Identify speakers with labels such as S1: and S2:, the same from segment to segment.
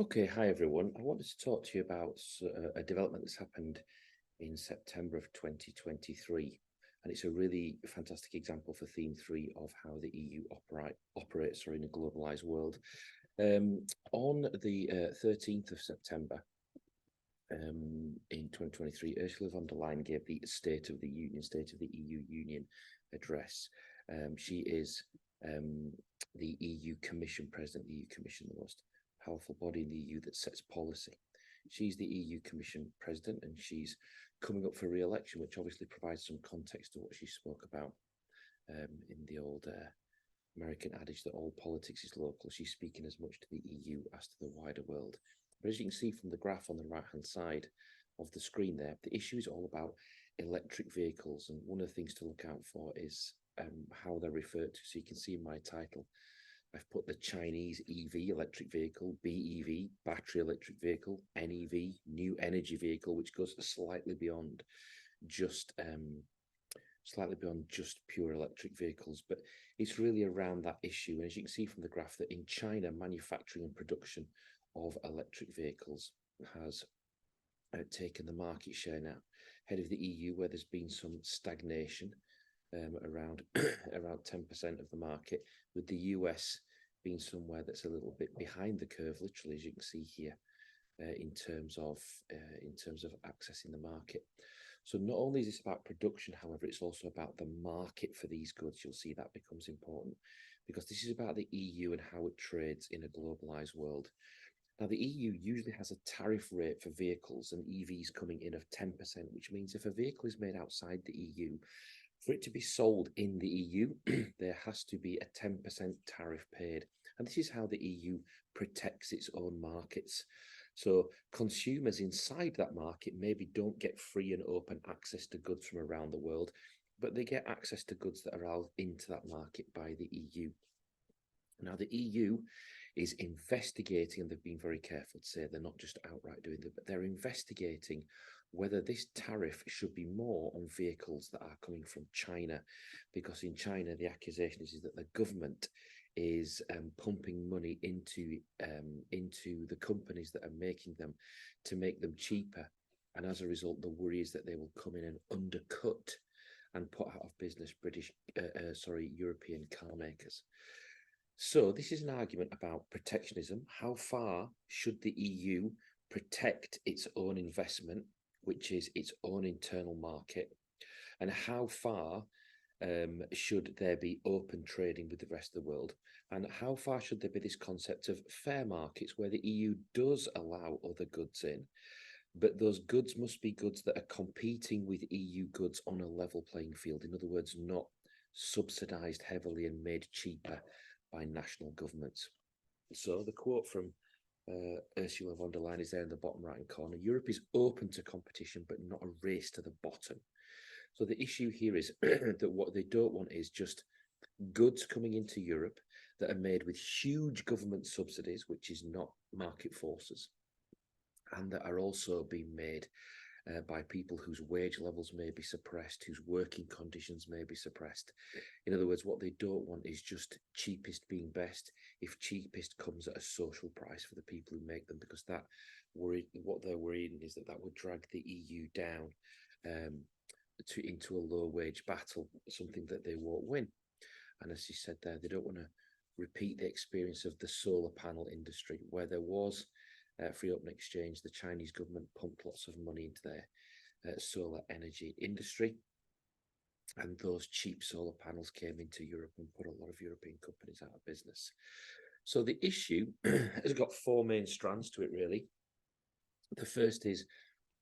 S1: Okay, hi everyone. I wanted to talk to you about a development that's happened in September of 2023, and it's a really fantastic example for theme three of how the EU operates in a globalized world. On the 13th of September in 2023, Ursula von der Leyen gave the State of the EU Union address. She is the EU Commission President, the EU Commission, the most powerful body in the EU that sets policy. She's the EU Commission President, and she's coming up for re-election, which obviously provides some context to what she spoke about in the old American adage that all politics is local. She's speaking as much to the EU as to the wider world. But as you can see from the graph on the right-hand side of the screen there, the issue is all about electric vehicles. And one of the things to look out for is how they're referred to. So you can see in my title, I've put the Chinese EV, electric vehicle, BEV, battery electric vehicle, NEV, new energy vehicle, which goes slightly beyond just pure electric vehicles. But it's really around that issue. And as you can see from the graph, that in China, manufacturing and production of electric vehicles has taken the market share now, ahead of the EU, where there's been some stagnation. Around 10% of the market, with the US being somewhere that's a little bit behind the curve, literally, as you can see here, in terms of accessing the market. So not only is this about production, however, it's also about the market for these goods. You'll see that becomes important because this is about the EU and how it trades in a globalized world. Now, the EU usually has a tariff rate for vehicles and EVs coming in of 10%, which means if a vehicle is made outside the EU, for it to be sold in the EU, there has to be a 10% tariff paid. And this is how the EU protects its own markets. So consumers inside that market maybe don't get free and open access to goods from around the world, but they get access to goods that are allowed into that market by the EU. Now, the EU is investigating, and they've been very careful to say they're not just outright doing it, but they're investigating whether this tariff should be more on vehicles that are coming from China, because in China, the accusation is that the government is pumping money into the companies that are making them to make them cheaper. And as a result, the worry is that they will come in and undercut and put out of business European car makers. So this is an argument about protectionism. How far should the EU protect its own investment, which is its own internal market, and how far should there be open trading with the rest of the world, and how far should there be this concept of fair markets where the EU does allow other goods in, but those goods must be goods that are competing with EU goods on a level playing field. In other words, not subsidized heavily and made cheaper by national governments. So the quote from Ursula von der Leyen is there in the bottom right-hand corner. Europe is open to competition, but not a race to the bottom. So the issue here is that what they don't want is just goods coming into Europe that are made with huge government subsidies, which is not market forces, and that are also being made by people whose wage levels may be suppressed, whose working conditions may be suppressed. In other words, what they don't want is just cheapest being best, if cheapest comes at a social price for the people who make them, because what they're worrying is that would drag the EU down into a low wage battle, something that they won't win. And as you said there, they don't want to repeat the experience of the solar panel industry, where there was free open exchange. The Chinese government pumped lots of money into their solar energy industry, and those cheap solar panels came into Europe and put a lot of European companies out of business. So the issue has got four main strands to it, really. The first is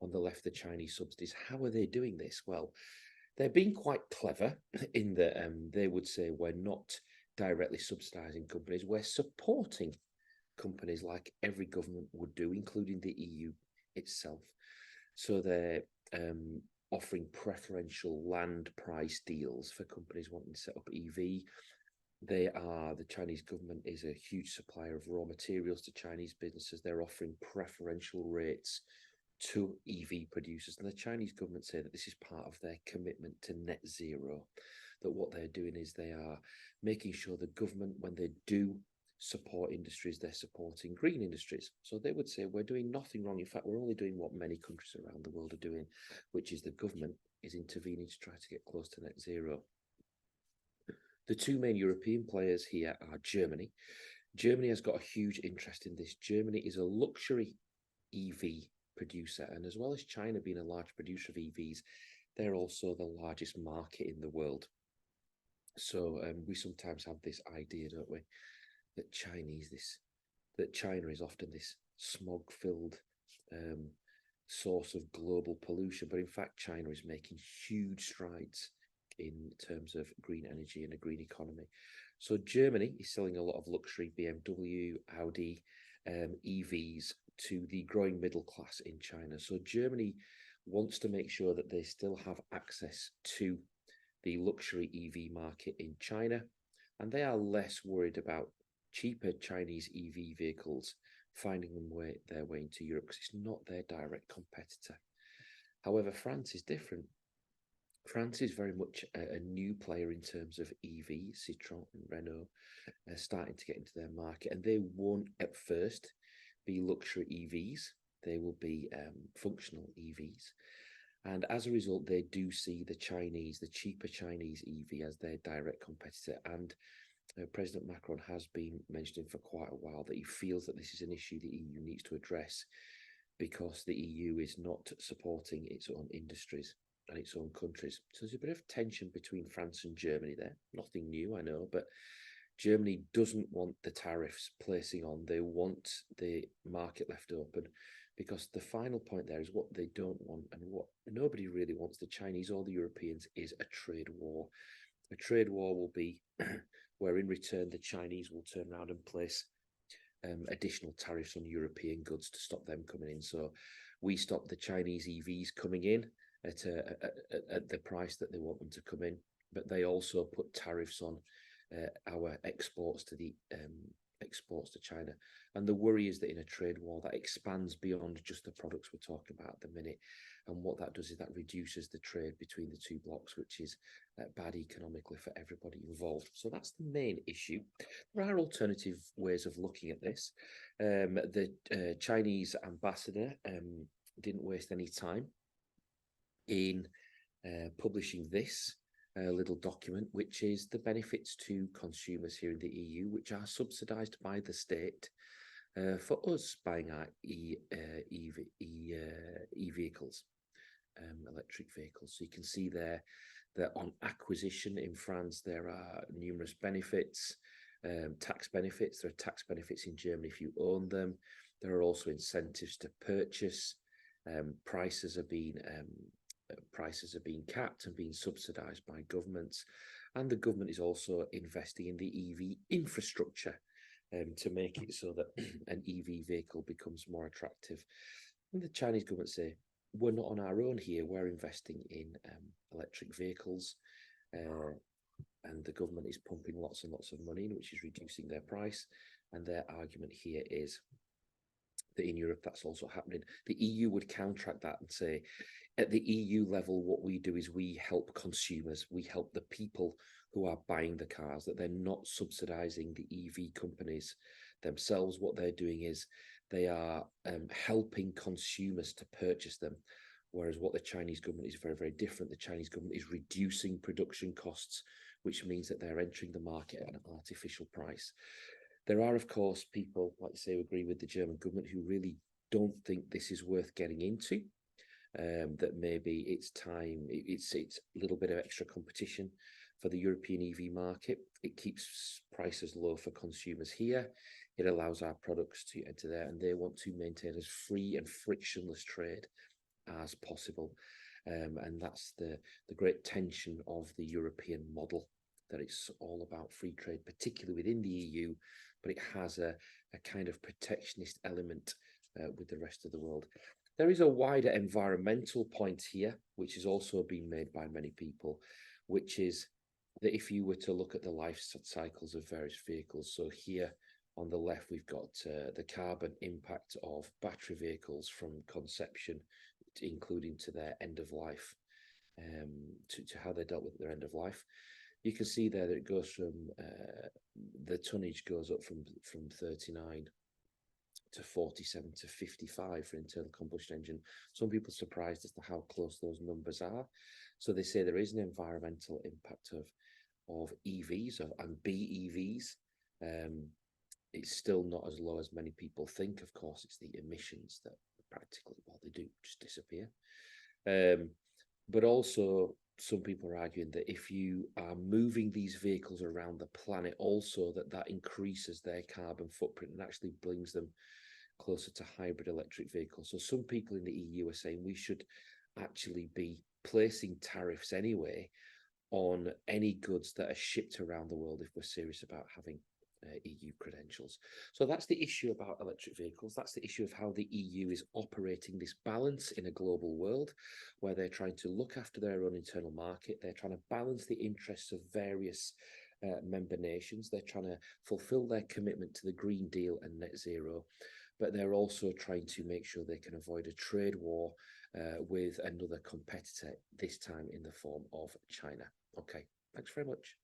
S1: on the left, the Chinese subsidies. How are they doing this? Well, they're being quite clever in that they would say we're not directly subsidizing companies, we're supporting companies like every government would do, including the EU itself. So they're offering preferential land price deals for companies wanting to set up EV. The Chinese government is a huge supplier of raw materials to Chinese businesses. They're offering preferential rates to EV producers. And the Chinese government say that this is part of their commitment to net zero, that what they're doing is they are making sure the government, when they do support industries, they're supporting green industries. So they would say we're doing nothing wrong. In fact, we're only doing what many countries around the world are doing, which is the government is intervening to try to get close to net zero. The two main European players here are Germany. Germany has got a huge interest in this. Germany is a luxury EV producer, and as well as China being a large producer of EVs, they're also the largest market in the world. So we sometimes have this idea, don't we, that China is often this smog-filled source of global pollution, but in fact, China is making huge strides in terms of green energy and a green economy. So Germany is selling a lot of luxury BMW, Audi, EVs to the growing middle class in China. So Germany wants to make sure that they still have access to the luxury EV market in China, and they are less worried about cheaper Chinese EV vehicles finding their way into Europe because it's not their direct competitor. However, France is different. France is very much a new player in terms of EV. Citroën and Renault are starting to get into their market, and they won't at first be luxury EVs. They will be functional EVs. And as a result, they do see the cheaper Chinese EV as their direct competitor. And President Macron has been mentioning for quite a while that he feels that this is an issue the EU needs to address because the EU is not supporting its own industries and its own countries. So there's a bit of tension between France and Germany there. Nothing new, I know, but Germany doesn't want the tariffs placing on. They want the market left open because the final point there is what they don't want and what nobody really wants, the Chinese or the Europeans, is a trade war. A trade war will be where in return the Chinese will turn around and place additional tariffs on European goods to stop them coming in. So we stop the Chinese EVs coming in at the price that they want them to come in, but they also put tariffs on our exports to China. And the worry is that in a trade war that expands beyond just the products we're talking about at the minute. And what that does is that reduces the trade between the two blocs, which is bad economically for everybody involved. So that's the main issue. There are alternative ways of looking at this. The Chinese ambassador didn't waste any time in publishing this little document, which is the benefits to consumers here in the EU, which are subsidised by the state for us buying our e-vehicles, electric vehicles. So you can see there that on acquisition in France, there are numerous benefits, tax benefits. There are tax benefits in Germany if you own them. There are also incentives to purchase. Prices are being capped and being subsidised by governments, and the government is also investing in the EV infrastructure to make it so that an EV vehicle becomes more attractive. And the Chinese government say, we're not on our own here, we're investing in electric vehicles, and the government is pumping lots and lots of money in, which is reducing their price. And their argument here is that in Europe that's also happening. The EU would counteract that and say, at the EU level, what we do is we help consumers, we help the people who are buying the cars, that they're not subsidizing the EV companies themselves. What they're doing is they are helping consumers to purchase them. Whereas what the Chinese government is very, very different. The Chinese government is reducing production costs, which means that they're entering the market at an artificial price. There are, of course, people, like I say, who agree with the German government who really don't think this is worth getting into. That maybe it's time, it's a little bit of extra competition for the European EV market. It keeps prices low for consumers here. It allows our products to enter there, and they want to maintain as free and frictionless trade as possible. And that's the great tension of the European model, that it's all about free trade, particularly within the EU, but it has a kind of protectionist element with the rest of the world. There is a wider environmental point here, which has also been made by many people, which is that if you were to look at the life cycles of various vehicles, so here on the left, we've got the carbon impact of battery vehicles from conception, including to their end of life, to how they're dealt with at their end of life. you can see there that it goes from the tonnage goes up from 39 to 47 to 55 for internal combustion engine. Some people are surprised as to how close those numbers are. So they say there is an environmental impact of EVs and BEVs. It's still not as low as many people think. Of course, it's the emissions that practically, well, they do just disappear. But also, some people are arguing that if you are moving these vehicles around the planet, also that increases their carbon footprint and actually brings them closer to hybrid electric vehicles. So some people in the EU are saying we should actually be placing tariffs anyway on any goods that are shipped around the world if we're serious about having EU credentials. So that's the issue about electric vehicles. That's the issue of how the EU is operating this balance in a global world where they're trying to look after their own internal market. They're trying to balance the interests of various member nations. They're trying to fulfill their commitment to the Green Deal and net zero, but they're also trying to make sure they can avoid a trade war with another competitor, this time in the form of China. Okay, thanks very much.